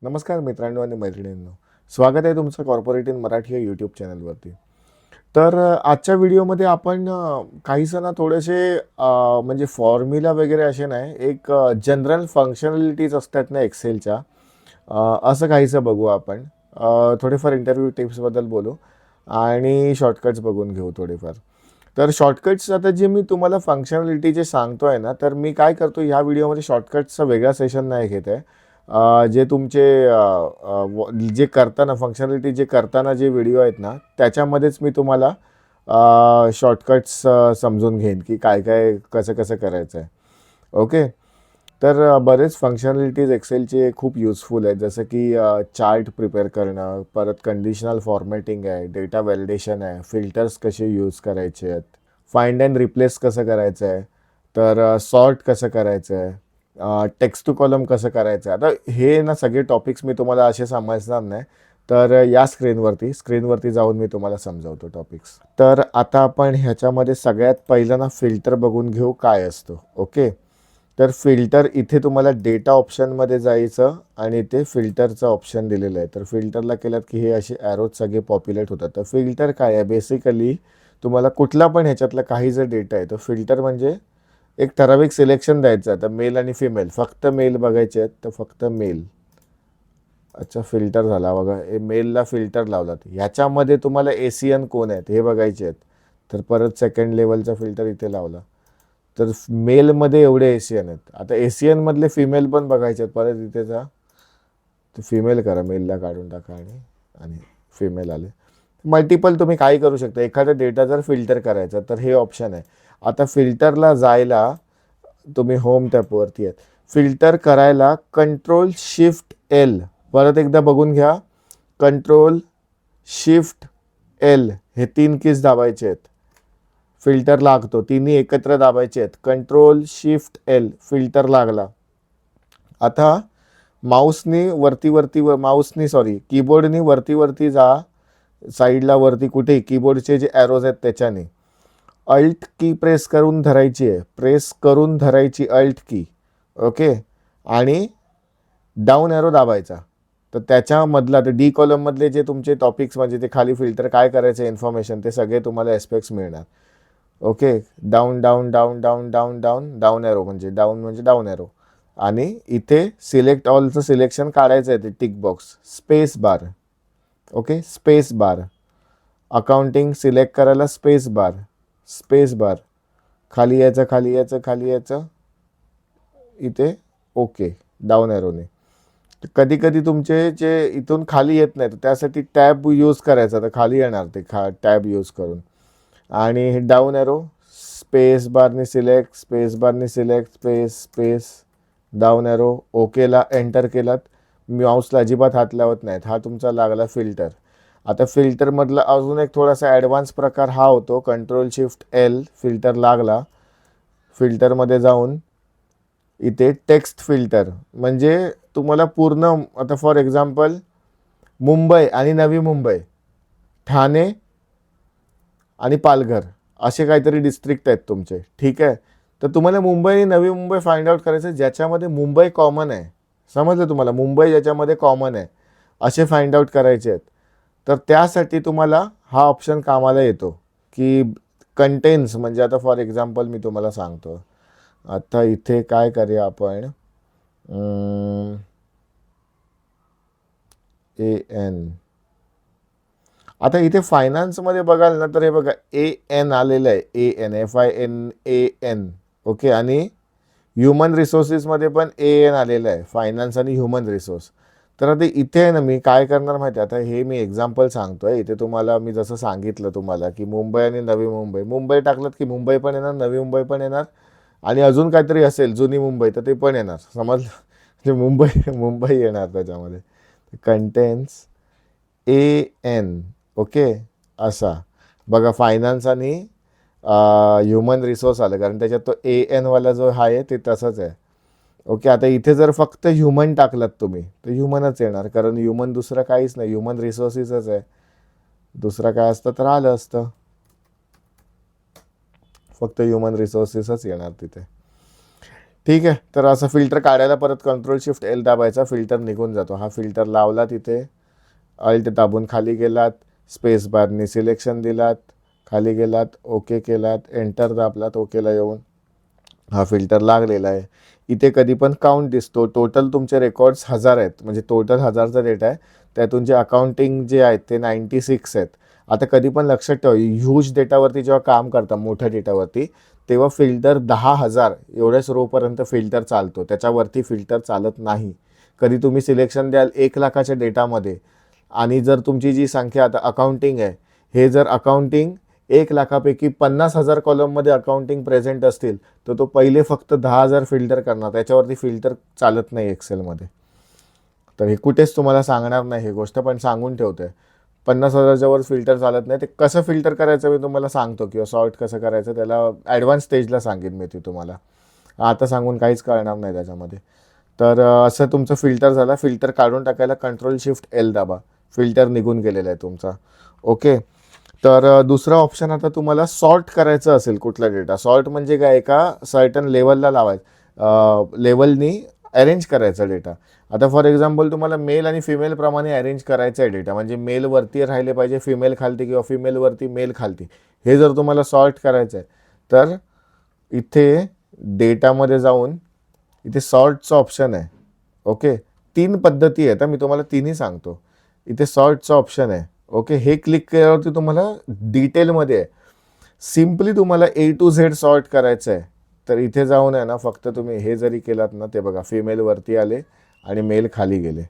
नमस्कार मित्रांनो आणि मैत्रिणींनो. स्वागत आहे तुमचं कॉर्पोरेट इन मराठी या यूट्यूब चॅनलवरती. तर आजच्या व्हिडिओमध्ये आपण काहीसं ना थोडेसे म्हणजे फॉर्म्युला वगैरे असे नाही, एक जनरल फंक्शनॅलिटीज असतात ना एक्सेलच्या, असं काहीसं बघू आपण. थोडेफार इंटरव्ह्यू टिप्सबद्दल बोलू आणि शॉर्टकट्स बघून घेऊ थोडेफार. तर शॉर्टकट्स आता जे मी तुम्हाला फंक्शनॅलिटी जे सांगतो आहे ना, तर मी काय करतो ह्या व्हिडिओमध्ये शॉर्टकट्सचा वेगळा सेशन नाही घेत आहे. जे तुमचे जे करताना फंक्शनॅलिटी जे करताना जे व्हिडिओ आहेत ना, त्याच्यामध्येच मी तुम्हाला शॉर्टकट्स समजून घेईन की काय काय कसं कसं करायचं आहे. ओके. तर बरेच फंक्शनॅलिटीज एक्सेलचे खूप युजफुल आहेत, जसं की चार्ट प्रिपेअर करणं, परत कंडिशनल फॉर्मॅटिंग आहे, डेटा व्हॅलिडेशन आहे, फिल्टर्स कसे यूज करायचे आहेत, फाइंड अँड रिप्लेस कसं करायचं आहे, तर सॉर्ट कसं करायचं आहे, टेक्स्ट टू कॉलम कसं करायचं आहे. आता हे ना सगळे टॉपिक्स मी तुम्हाला असे समजणार नाही, तर या स्क्रीनवरती जाऊन मी तुम्हाला समजावतो टॉपिक्स. तर आता आपण ह्याच्यामध्ये सगळ्यात पहिलं ना फिल्टर बघून घेऊ काय असतो. ओके. तर फिल्टर इथे तुम्हाला डेटा ऑप्शनमध्ये जायचं आणि ते फिल्टरचं ऑप्शन दिलेलं आहे. तर फिल्टरला केलात की हे असे ॲरोज सगळे पॉप्युलेट होतात. तर फिल्टर काय आहे, बेसिकली तुम्हाला कुठला पण ह्याच्यातला काही जर डेटा आहे, तर फिल्टर म्हणजे एक ठराविक सिलेक्शन द्यायचं. आता मेल आणि फिमेल, फक्त मेल बघायचे आहेत तर फक्त मेल. अच्छा, फिल्टर झाला बघा, हे मेलला फिल्टर लावलात. ह्याच्यामध्ये तुम्हाला एशियन कोण आहेत हे बघायचे आहेत, तर परत सेकंड लेवलचा फिल्टर इथे लावला. तर मेलमध्ये एवढे एशियन आहेत. आता एशियनमधले फिमेल पण बघायचे आहेत, परत इथे जा, तर फिमेल करा, मेलला काढून टाका आणि फिमेल आले. मल्टिपल तुम्ही काय करू शकता. एखादा डेटा जर फिल्टर करायचा तर हे ऑप्शन आहे. आता फिल्टरला जायला तुम्ही होम टॅपवरती आहेत. फिल्टर करायला कंट्रोल शिफ्ट एल, परत एकदा बघून घ्या, कंट्रोल शिफ्ट एल हे 3 कीज दाबायचे आहेत. फिल्टर लागतो, तिन्ही एकत्र दाबायचे आहेत. कंट्रोल शिफ्ट एल, फिल्टर लागला. आता कीबोर्डनी वरती जा, साईडला वरती कुठे कीबोर्डचे जे ॲरोज आहेत त्याच्याने अल्ट की प्रेस करून धरायची आहे, अल्ट की. ओके. आणि डाऊन ॲरो दाबायचा. तर त्याच्यामधला ते डी कॉलममधले जे तुमचे टॉपिक्स म्हणजे ते खाली फिल्टर काय करायचं इन्फॉर्मेशन ते सगळे तुम्हाला एस्पेक्ट्स मिळणार. Okay. Down down down down down down down arrow म्हणजे डाऊन ॲरो. आणि इथे सिलेक्ट ऑलचं सिलेक्शन काढायचं आहे, ते tick box, space bar. Okay, space bar. Accounting select करायला स्पेस बार. खाली यायचं इथे. ओके, डाऊन ॲरोने. कधी कधी तुमचे जे इथून खाली येत नाही, तर त्यासाठी टॅब यूज करायचा, तर खाली येणार ते टॅब यूज करून. आणि डाऊन ॲरो स्पेस बारने सिलेक्ट स्पेस डाऊन ॲरो. ओकेला एंटर केलात, माऊसला अजिबात हात लावत नाहीत. हा तुमचा लागला फिल्टर. आता फिल्टरमधला अजून एक थोडासा ॲडव्हान्स प्रकार हा होतो, कंट्रोल शिफ्ट एल, फिल्टर लागला. फिल्टरमध्ये जाऊन इथे टेक्स्ट फिल्टर म्हणजे तुम्हाला पूर्ण, आता फॉर एक्झाम्पल मुंबई आणि नवी मुंबई, ठाणे आणि पालघर असे काहीतरी डिस्ट्रिक्ट आहेत तुमचे. ठीक आहे. तर तुम्हाला मुंबई आणि नवी मुंबई फाइंड आउट करायचं ज्याच्यामध्ये मुंबई कॉमन आहे. समजलं तुम्हाला, मुंबई ज्याच्यामध्ये कॉमन आहे असे फाइंड आउट करायचे आहेत. तर त्यासाठी तुम्हाला हा ऑप्शन कामाला येतो की कंटेन्स, म्हणजे आता फॉर एक्झाम्पल मी तुम्हाला सांगतो. आता इथे काय करूया आपण, AN. आता इथे फायनान्समध्ये बघाल ना, तर हे बघा AN आलेलं आहे, AN, FINAN. ओके. आणि ह्युमन रिसोर्सेसमध्ये पण AN आलेलं आहे, फायनान्स आणि ह्युमन रिसोर्स. तर आता इथे आहे ना, मी काय करणार माहिती आहे, आता हे मी एक्झाम्पल सांगतोय. इथे तुम्हाला मी जसं सांगितलं तुम्हाला की मुंबई आणि नवी मुंबई, मुंबई टाकलं की मुंबई पण येणार, नवी मुंबई पण येणार, आणि अजून काहीतरी असेल जुनी मुंबई तर ते पण येणार. समजलं, म्हणजे मुंबई येणार त्याच्यामध्ये. Contains AN. ओके. असा बघा, फायनान्स आणि ह्युमन रिसोर्स आलं, कारण त्याच्यात तो AN वाला जो आहे ते तसंच आहे. ओके. आता इथे जर फक्त ह्युमन टाकलात तुम्ही तर ह्युमनच येणार, कारण ह्युमन दुसरं काहीच नाही, ह्युमन रिसोर्सेसच आहे. दुसरं काय असतं तर आलं असतं, फक्त ह्युमन रिसोर्सेसच येणार तिथे. ठीक आहे. तर असं फिल्टर काढायला परत कंट्रोल शिफ्ट एल दाबायचा, फिल्टर निघून जातो. हा फिल्टर लावला तिथे, अल्ट दाबून खाली गेलात, स्पेस बारनी सिलेक्शन दिलात, खाली गेलात, ओके केलात, एंटर दाबलात, ओकेला येऊन हा फिल्टर लागलेला आहे. इथे कधी पण काउंट दिसतो. टोटल तुमचे रेकॉर्ड्स 1000 आहेत, म्हणजे टोटल 1000चा डेटा आहे. त्यातून जे अकाउंटिंग जे आहेत ते 96 आहेत. आता कधी पण लक्षात ठेवा, ह्यूज डेटावरती जेव्हा काम करता, मोठ्या डेटावरती, तेव्हा फिल्टर 10,000 एवढ्याच रोपर्यंत फिल्टर चालतो, त्याच्यावरती फिल्टर चालत नाही. कधी तुम्ही सिलेक्शन द्याल 1,00,000च्या डेटामध्ये, आणि जर तुमची जी संख्या आता अकाउंटिंग आहे, हे जर अकाउंटिंग 1,00,000पैकी 50,000 कॉलममध्ये अकाउंटिंग प्रेझेंट असतील, तर तो पहिले फक्त 10,000 फिल्टर करणार, त्याच्यावरती फिल्टर चालत नाही एक्सेलमध्ये. तर हे कुठेच तुम्हाला सांगणार नाही ही गोष्ट, पण सांगून ठेवतोय. 50,000च्या वर फिल्टर चालत नाही. ते कसं फिल्टर करायचं मी तुम्हाला सांगतो, किंवा सॉर्ट कसं करायचं त्याला ॲडव्हान्स स्टेजला सांगेन मी ती तुम्हाला. आता सांगून काहीच कळणार नाही त्याच्यामध्ये. तर असं तुमचं फिल्टर झालं. फिल्टर काढून टाकायला कंट्रोल शिफ्ट एल दाबा, फिल्टर निघून गेलेला आहे तुमचा. ओके. तर दुसरा ऑप्शन, आता तुम्हाला सॉर्ट करायचं असेल कुठला डेटा. सॉर्ट म्हणजे काय, एका सर्टन लेवलला लावायचं, लेवलनी अरेंज करायचा डेटा. आता फॉर एक्झाम्पल तुम्हाला मेल आणि फिमेल प्रमाणे अरेंज करायचा आहे डेटा, म्हणजे मेल वरती राहिले पाहिजे, फिमेल खालती, किंवा फिमेल वरती मेल खालती. हे जर तुम्हाला सॉर्ट करायचं आहे, तर इथे डेटामध्ये जाऊन इथे सॉर्टचं ऑप्शन आहे. ओके. 3 पद्धती आहेत, मी तुम्हाला तिन्ही सांगतो. इथे सॉर्टचं ऑप्शन आहे. ओके. हे क्लिक केल्यावरती तुम्हाला डिटेलमध्ये आहे. सिम्पली तुम्हाला A to Z सॉर्ट करायचं आहे, तर इथे जाऊन आहे ना, फक्त तुम्ही हे जरी केलात ना, ते बघा फिमेल वरती आले आणि मेल खाली गेले.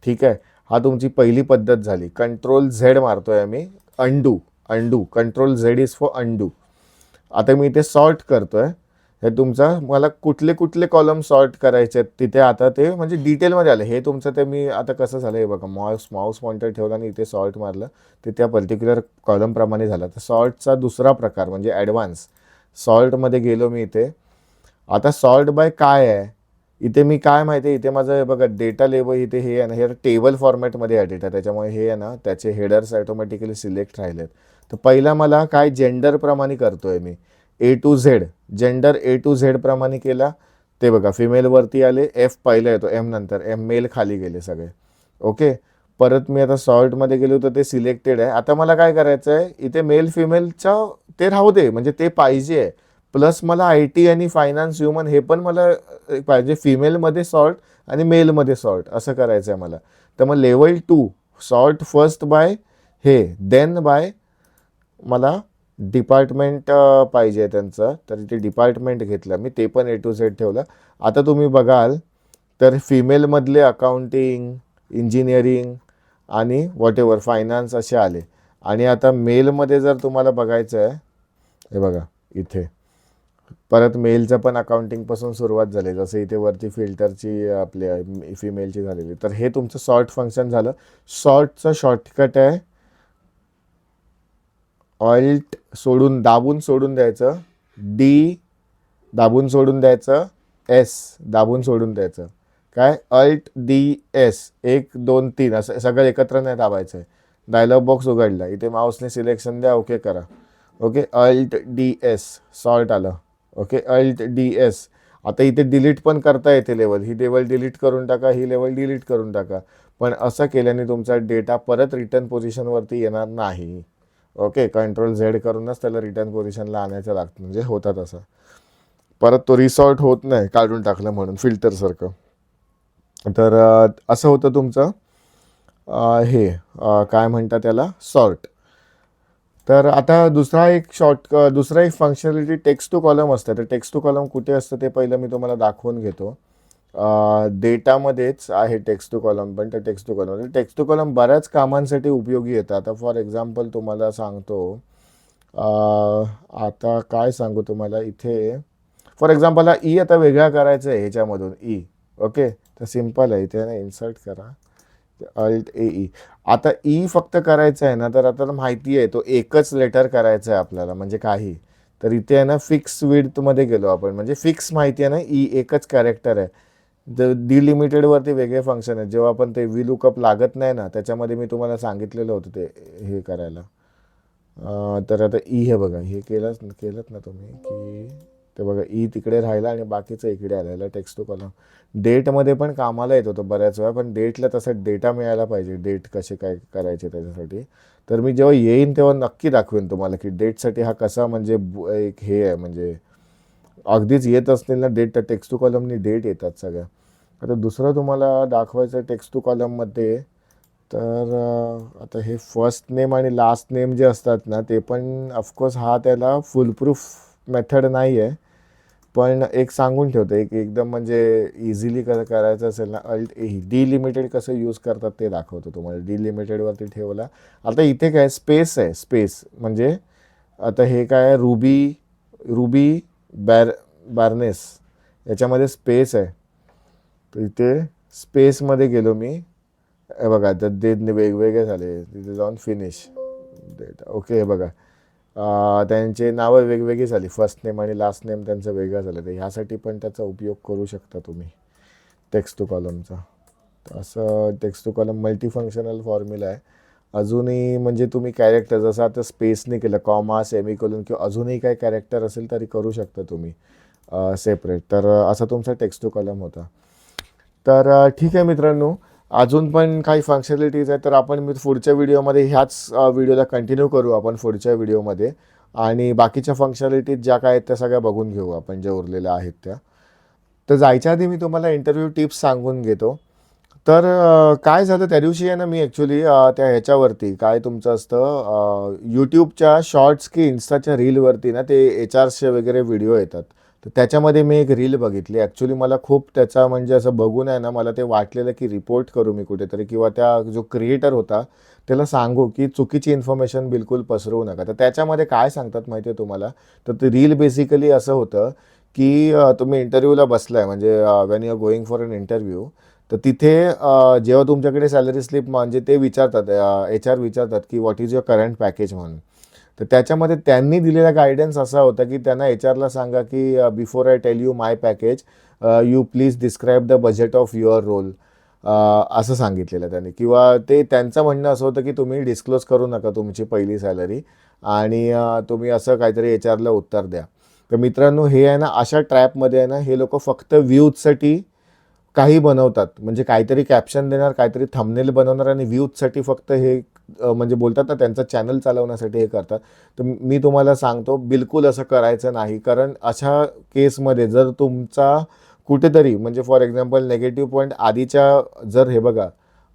ठीक आहे. हा तुमची पहिली पद्धत झाली. कंट्रोल झेड मारतोय आम्ही, undo control Z is for undo. आता मी इथे सॉर्ट करतोय. हे तुमचा, मला कुठले कुठले कॉलम सॉर्ट करायचे आहेत तिथे आता ते म्हणजे डिटेलमध्ये आले. हे तुमचं ते मी आता कसं झालं हे बघा, माऊस पॉइंटर ठेवला आणि इथे सॉर्ट मारलं, ते त्या पर्टिक्युलर कॉलमप्रमाणे झालं. तर सॉर्टचा दुसरा प्रकार म्हणजे ॲडव्हान्स सॉर्टमध्ये गेलो मी इथे. आता सॉर्ट बाय काय आहे इथे, मी काय माहिती आहे, इथे माझं हे बघा डेटा लेबल इथे हे आहे ना, हे टेबल फॉर्मॅटमध्ये आहे डेटा, त्याच्यामुळे हे आहे ना, त्याचे हेडर्स ऑटोमॅटिकली सिलेक्ट राहिलेत. तर पहिला मला काय जेंडरप्रमाणे करतोय मी, A to Z, gender A to Z प्रमाणे केला. ते बघा फिमेलवरती आले, F पहिला येतो, M नंतर, M मेल खाली गेले सगळे. ओके. परत मी आता सॉर्टमध्ये गेलो तर ते सिलेक्टेड आहे. आता मला काय करायचं आहे, इथे मेल फिमेलच्या ते राहू दे, म्हणजे ते पाहिजे आहे. प्लस मला IT आणि फायनान्स ह्युमन हे पण मला पाहिजे, फिमेलमध्ये सॉर्ट आणि मेलमध्ये सॉर्ट असं करायचं आहे मला. तर मग लेवल 2 सॉर्ट फर्स्ट बाय हे, देन बाय मला डिपार्टमेंट पाहिजे त्यांचं, तर इथे डिपार्टमेंट घेतलं मी, ते पण A to Z ठेवलं. आता तुम्ही बघाल तर फिमेलमधले अकाउंटिंग, इंजिनिअरिंग आणि व्हॉटेवर फायनान्स असे आले. आणि आता मेलमध्ये जर तुम्हाला बघायचं आहे, हे बघा इथे परत मेलचं पण अकाउंटिंगपासून सुरुवात झाली, जसं इथे वरती फिल्टरची आपल्या फिमेलची झालेली. तर हे तुमचं सॉर्ट फंक्शन झालं. सॉर्टचं शॉर्टकट आहे ऑल्ट सोडून दाबून सोडून द्यायचं, डी दाबून सोडून द्यायचं, एस दाबून सोडून द्यायचं. काय, अल्ट डी एस 1 2 3 असं सगळं एकत्र नाही दाबायचं आहे. डायलॉग बॉक्स उघडला, इथे माऊसने सिलेक्शन द्या, ओके करा. Okay. Alt D S sort आलं. ओके. Alt D S. आता इथे डिलीट पण करता येते लेवल, ही लेवल डिलीट करून टाका, ही लेवल डिलीट करून टाका. पण असं केल्याने तुमचा डेटा परत रिटर्न पोझिशनवरती येणार नाही. ओके. कंट्रोल झेड करूनच त्याला रिटर्न पोझिशनला आणायचं लागतं, म्हणजे होतात असं. परत तो रिसॉर्ट होत नाही काढून टाकलं म्हणून फिल्टरसारखं. तर असं होतं तुमचं हे काय म्हणतात त्याला, सॉर्ट. तर आता दुसरा एक फंक्शनॅलिटी टेक्स्ट टू कॉलम असतं. तर टेक्स्ट टू कॉलम कुठे असतं ते पहिलं मी तुम्हाला दाखवून घेतो. डेटामध्येच आहे टेक्स्ट टू कॉलम, पण टेक्स्ट टू कॉलम बऱ्याच कामांसाठी उपयोगी येतं. आता फॉर एक्झाम्पल तुम्हाला सांगतो, आता काय सांगू तुम्हाला, इथे फॉर एक्झाम्पल हा ई आता वेगळा करायचं आहे ह्याच्यामधून ई. ओके. तर सिम्पल आहे, इथे ना इन्सर्ट करा, अल्ट AE. आता ई फक्त करायचं आहे ना, तर आता माहिती आहे तो एकच लेटर करायचं आहे आपल्याला, म्हणजे काही. तर इथे आहे ना फिक्स विड्थमध्ये गेलो आपण, म्हणजे फिक्स माहिती आहे ना, ई एकच कॅरेक्टर आहे. डिलिमिटेडवरती वेगळे फंक्शन आहेत. जेव्हा आपण ते VLOOKUP लागत नाही ना, त्याच्यामध्ये मी तुम्हाला सांगितलेलं होतं ते हे करायला. तर आता ई हे बघा, हे केलंच ना तुम्ही की ते बघा ई तिकडे राहिला आणि बाकीचं इकडे आलेलं टेक्स्ट टू कॉलम. डेटमध्ये पण कामाला येत होतं बऱ्याच वेळा, पण डेटला तसा डेटा मिळायला पाहिजे, डेट कसे काय करायचे त्याच्यासाठी. तर मी जेव्हा येईन तेव्हा नक्की दाखवेन तुम्हाला की डेटसाठी हा कसा म्हणजे एक हे आहे, म्हणजे अगदीच येत असतील ना डेट, तर टेक्स्ट टू कॉलमनी डेट येतात सगळ्या. आता दुसरं तुम्हाला दाखवायचं टेक्स्ट टू कॉलममध्ये, तर आता हे फर्स्ट नेम आणि लास्ट नेम जे असतात ना, ते पण ऑफकोर्स हा त्याला फुलप्रूफ मेथड नाही आहे, पण एक सांगून ठेवतो, एक एकदम म्हणजे इझिली करायचं असेल ना, डिलिमिटेड कसं यूज करतात ते दाखवतो तुम्हाला. डिलिमिटेडवरती ठेवला. आता इथे काय स्पेस आहे, स्पेस म्हणजे आता हे काय रुबी बार्नेस याच्यामध्ये स्पेस आहे, तर इथे स्पेसमध्ये गेलो मी. हे बघा आता ते वेगवेगळे झाले, तिथे जाऊन फिनिश डेट. ओके, हे बघा त्यांचे नावं वेगवेगळी झाली, फर्स्ट नेम आणि लास्ट नेम त्यांचं वेगळं झालं. तर ह्यासाठी पण त्याचा उपयोग करू शकता तुम्ही टेक्स्ट टू कॉलमचा. तर असं text to column multifunctional formula आहे. अजूनही म्हणजे तुम्ही कॅरेक्टर जसं आता स्पेसने केलं, कॉमा सेमिकोलन किंवा अजूनही काही कॅरेक्टर असेल तरी करू शकता तुम्ही सेपरेट. तर असा तुमचा टेक्स्ट टू कॉलम होता. तर ठीक आहे मित्रांनो, अजून पण काही फंक्शनॅलिटीज आहेत, तर आपण मी पुढच्या व्हिडिओमध्ये ह्याच व्हिडिओला कंटिन्यू करू आपण पुढच्या व्हिडिओमध्ये, आणि बाकीच्या फंक्शनॅलिटीज ज्या काय आहेत त्या सगळ्या बघून घेऊ आपण, ज्या उरलेल्या आहेत त्या. तर जायच्या आधी मी तुम्हाला इंटरव्ह्यू टिप्स सांगून घेतो. तर काय झालं त्या दिवशी आहे ना, मी ॲक्च्युली त्या ह्याच्यावरती काय तुमचं असतं यूट्यूबच्या शॉर्ट्स की इन्स्टाच्या रीलवरती ना, ते HR चे वगैरे व्हिडिओ येतात. तर त्याच्यामध्ये मी एक रील बघितली. ॲक्च्युली मला खूप त्याचा म्हणजे असं बघून आहे ना, मला ते वाटलेलं की रिपोर्ट करू मी कुठेतरी, किंवा त्या जो क्रिएटर होता त्याला सांगू की चुकीची इन्फॉर्मेशन बिलकुल पसरवू नका. तर त्याच्यामध्ये काय सांगतात माहिती आहे तुम्हाला, तर ते रील बेसिकली असं होतं की तुम्ही इंटरव्ह्यूला बसलाय, म्हणजे when you are going for an interview, तर तिथे जेव्हा तुमच्याकडे सॅलरी स्लिप म्हणजे ते विचारतात, HR विचारतात की what is your current package म्हणून. तर त्याच्यामध्ये त्यांनी दिलेला गायडन्स असा होता की त्यांना HR ला सांगा की before I tell you my package, you please describe the budget of your role, असं सांगितलेलं त्यांनी. किंवा ते त्यांचं म्हणणं असं होतं की तुम्ही डिस्क्लोज करू नका तुमची पहिली सॅलरी, आणि तुम्ही असं काहीतरी HR ला उत्तर द्या. तर मित्रांनो, हे आहे ना, अशा ट्रॅपमध्ये आहे ना, हे लोक फक्त व्ह्यूजसाठी काही बनवतात, म्हणजे काहीतरी कॅप्शन देणार, काहीतरी थंबनेल बनवणार आणि व्ह्यूजसाठी फक्त हे म्हणजे बोलतात ना, त्यांचं चॅनल चालवण्यासाठी हे करतात. तर मी तुम्हाला सांगतो, बिलकुल असं करायचं नाही. कारण अशा केसमध्ये जर तुमचा कुठेतरी म्हणजे फॉर एक्झाम्पल नेगेटिव्ह पॉईंट आधीच्या, जर हे बघा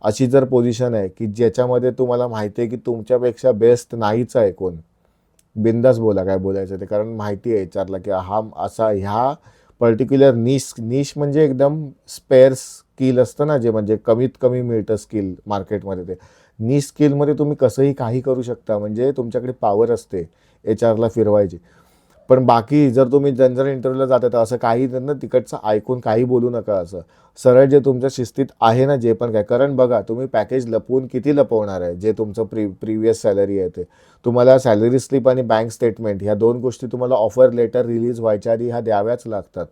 अशी जर पोझिशन आहे की ज्याच्यामध्ये तुम्हाला माहिती आहे की तुमच्यापेक्षा बेस्ट नाहीच आहे कोण, बिंदास बोला काय बोलायचं ते, कारण माहिती आहे HR ला की हा असा ह्या पर्टिक्युलर निश म्हणजे एकदम स्पेअर स्किल असतं ना, जे म्हणजे कमीत कमी मिळतं स्किल मार्केटमध्ये, ते निश स्किलमध्ये तुम्ही कसंही काही करू शकता, म्हणजे तुमच्याकडे पॉवर असते HR ला फिरवायची. पण बाकी जर तुम्ही जर इंटरव्ह्यूला जाता तर असं काही ना तिकडचं ऐकून काही बोलू नका. असं सरळ जे तुमच्या शिस्तीत आहे ना, जे पण काय, कारण बघा तुम्ही पॅकेज लपवून किती लपवणार आहे, जे तुमचं प्रिव्हियस सॅलरी आहे ते. तुम्हाला सॅलरी स्लिप आणि बँक स्टेटमेंट ह्या दोन गोष्टी तुम्हाला ऑफर लेटर रिलीज व्हायच्या आधी ह्या द्याव्याच लागतात.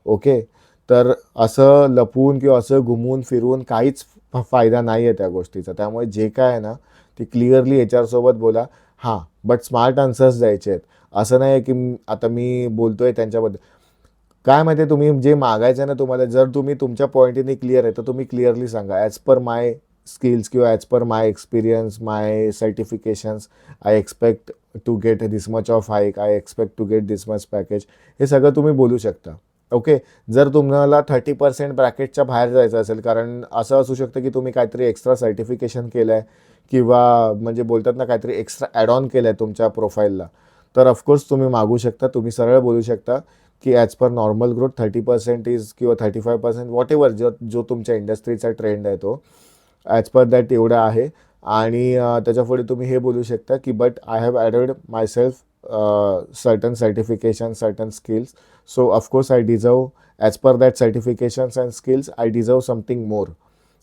ओके, तर असं लपवून किंवा असं घुमून फिरवून काहीच फायदा नाही आहे त्या गोष्टीचा. त्यामुळे जे काय आहे ना, ते क्लिअरली HR सोबत बोला. हां, बट स्मार्ट आन्सर्स द्यायचे आहेत. असं नाही आहे की आता मी बोलतोय त्यांच्याबद्दल. काय माहिती आहे, तुम्ही जे मागायचं आहे ना तुम्हाला, जर तुम्ही तुमच्या पॉईंटने क्लिअर आहे तर तुम्ही क्लिअरली सांगा, ॲज पर माय स्किल्स किंवा as per my experience, my certifications, I expect to get this much of hike, I expect to get this much package. हे सगळं तुम्ही बोलू शकता. ओके, जर तुम्हाला 30% ब्रॅकेटच्या बाहेर जायचं असेल, कारण असं असू शकतं की तुम्ही काहीतरी एक्स्ट्रा सर्टिफिकेशन केलं आहे, किंवा म्हणजे बोलतात ना काहीतरी एक्स्ट्रा ॲड ऑन केलं आहे तुमच्या प्रोफाईलला, तर ऑफकोर्स तुम्ही मागू शकता. तुम्ही सरळ बोलू शकता की as per normal growth 30% is किंवा 35% वॉट एव्हर, जो तुमच्या इंडस्ट्रीचा ट्रेंड आहे तो ॲज पर दॅट एवढा आहे. आणि त्याच्यापुढे तुम्ही हे बोलू शकता की but I have added my self certain certification, certain skills, so of course I deserve as per that certifications and skills, I deserve something more.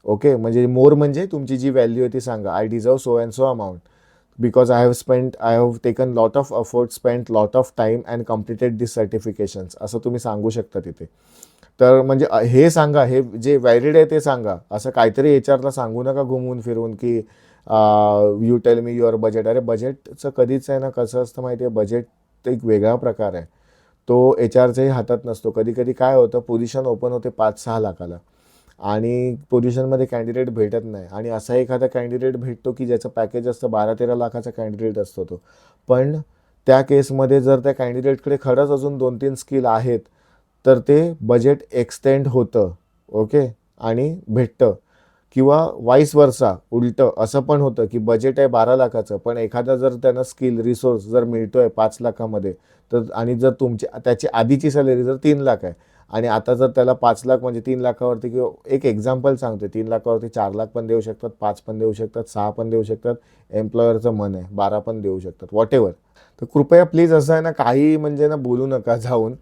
Okay, म्हणजे मोर म्हणजे तुमची जी व्हॅल्यू आहे ती सांगा. I deserve so and so amount because I have taken lot of effort, spent lot of time and completed these certifications, असं तुम्ही सांगू शकता तिथे. तर म्हणजे हे सांगा, हे जे व्हॅलिड आहे ते सांगा. असं काहीतरी HR ला सांगू नका घुमवून फिरवून की you tell me your budget. अरे बजेटचं कधीच आहे ना, कसं असतं माहिती आहे, बजेट एक वेगळा प्रकार आहे. तो HR च्याही हातात नसतो. कधी-कधी काय होतं, पोझिशन ओपन होते 5-6 लाखाला आणि पोझिशनमध्ये कॅन्डिडेट भेटत नाही आणि असा एखादा कॅन्डिडेट भेटतो की ज्याचं पॅकेज असतं 12-13 लाखाचा कॅन्डिडेट असतो तो. पण त्या केसमध्ये जर त्या कॅन्डिडेटकडे खरंच अजून 2-3 स्किल आहेत, तर ते बजेट एक्सटेंड होतं. ओके. आणि भेटतं. किंवा वाईस वर्सा उलटं असं पण होतं की बजेट आहे 12 लाखाचं, पण एखादा जर त्यांना स्किल रिसोर्स जर मिळतोय 5 लाखामध्ये, तर आणि जर त्याची आधीची सॅलरी जर 3 लाख आहे आणि आता जर त्याला 5 लाख म्हणजे 3 लाखावरती, किंवा एक एक्झाम्पल सांगते, 3 लाखावरती 4 लाख पण देऊ शकतात, 5 पण देऊ शकतात, 6 पण देऊ शकतात, एम्प्लॉयरचं मन आहे 12 पण देऊ शकतात, व्हॉटेवर. तर कृपया प्लीज असं आहे ना, काही म्हणजे ना बोलू नका जाऊन.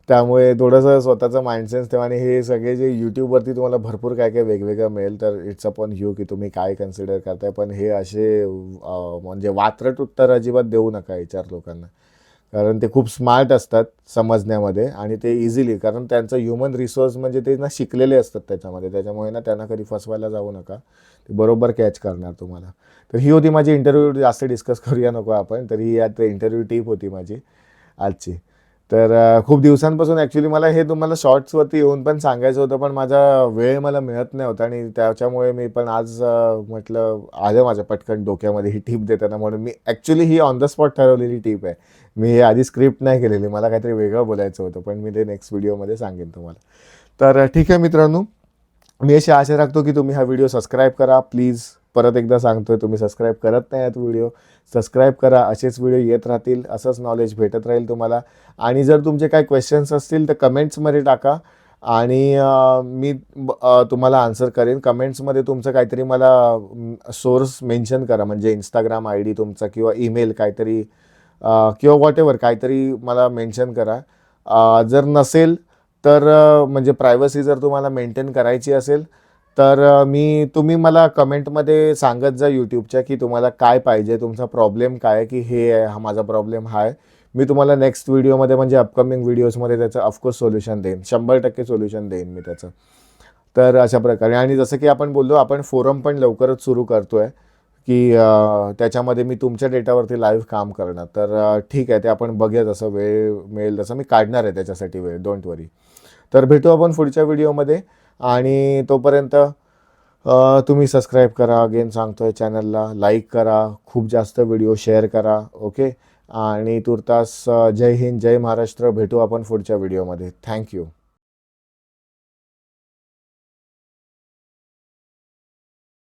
त्यामुळे थोडंसं स्वतःचं माइंडसेन्स ठेवा आणि हे सगळे जे यूट्यूबवरती तुम्हाला भरपूर काय काय वेगवेगळं मिळेल, तर इट्स अपॉन यू की तुम्ही काय कन्सिडर करताय. पण हे असे म्हणजे वात्रट उत्तर अजिबात देऊ नका HR लोकांना, कारण ते खूप स्मार्ट असतात समजण्यामध्ये आणि ते इझिली, कारण त्यांचं ह्युमन रिसोर्स म्हणजे ते ना शिकलेले असतात त्याच्यामध्ये, त्याच्यामुळे ना त्यांना कधी फसवायला जाऊ नका, ते बरोबर कॅच करणार तुम्हाला. तर ही होती माझी इंटरव्ह्यू. जास्त डिस्कस करूया नको आपण, तर ही यात इंटरव्ह्यू टीप होती माझी आजची. तर खूप दिवसांपासून ॲक्च्युली मला हे तुम्हाला शॉर्ट्सवरती येऊन पण सांगायचं होतं, पण माझा वेळ मला मिळत नाही होता आणि त्याच्यामुळे मी पण आज म्हटलं आलं माझ्या पटकन डोक्यामध्ये ही टीप देताना, म्हणून मी ॲक्च्युली ही ऑन द स्पॉट ठरवलेली टीप आहे. मी हे आधी स्क्रिप्ट नाही केलेली, मला काहीतरी वेगळं बोलायचं होतं, पण मी ते नेक्स्ट व्हिडिओमध्ये सांगेन तुम्हाला. तर ठीक आहे मित्रांनो, मी अशी आशा राखतो की तुम्ही हा व्हिडिओ सबस्क्राईब करा प्लीज. परत एकदा सांगतोय, तुम्ही सबस्क्राईब करत नाही आहात व्हिडिओ, सबस्क्राईब करा. असेच व्हिडिओ येत राहतील, असंच नॉलेज भेटत राहील तुम्हाला. आणि जर तुमचे काही क्वेश्चन्स असतील तर कमेंट्समध्ये टाका आणि मी तुम्हाला आन्सर करेन. कमेंट्समध्ये तुमचं काहीतरी मला सोर्स मेन्शन करा, म्हणजे इंस्टाग्राम ID तुमचा किंवा ईमेल काहीतरी किंवा व्हॉटेवर काहीतरी मला मेन्शन करा. जर नसेल तर म्हणजे प्रायव्हसी जर तुम्हाला मेंटेन करायची असेल, तर तुम्ही मला कमेंटमध्ये सांगत जा यूट्यूबच्या की तुम्हाला काय पाहिजे, तुमचा प्रॉब्लेम काय आहे, की हे आहे, हा माझा प्रॉब्लेम हा आहे. मी तुम्हाला नेक्स्ट व्हिडिओमध्ये म्हणजे अपकमिंग व्हिडिओजमध्ये त्याचं ऑफकोर्स सोल्युशन देईन, 100% सोल्युशन देईन मी त्याचं. तर अशा प्रकारे, आणि जसं की आपण बोललो, आपण फोरम पण लवकरच सुरू करतो आहे की त्याच्यामध्ये मी तुमच्या डेटावरती लाईव्ह काम करणार. तर ठीक आहे, ते आपण बघूया, जसं वेळ मिळेल तसं मी काढणार आहे त्याच्यासाठी वेळ, डोंट वरी. तर भेटू आपण पुढच्या व्हिडिओमध्ये आणि तोपर्यंत तुम्ही सबस्क्राईब करा, अगेन सांगतोय, चॅनलला लाईक करा, खूप जास्त व्हिडिओ शेअर करा. ओके. आणि तुर्तास जय हिंद, जय महाराष्ट्र. भेटू आपण पुढच्या व्हिडिओमध्ये. थँक्यू.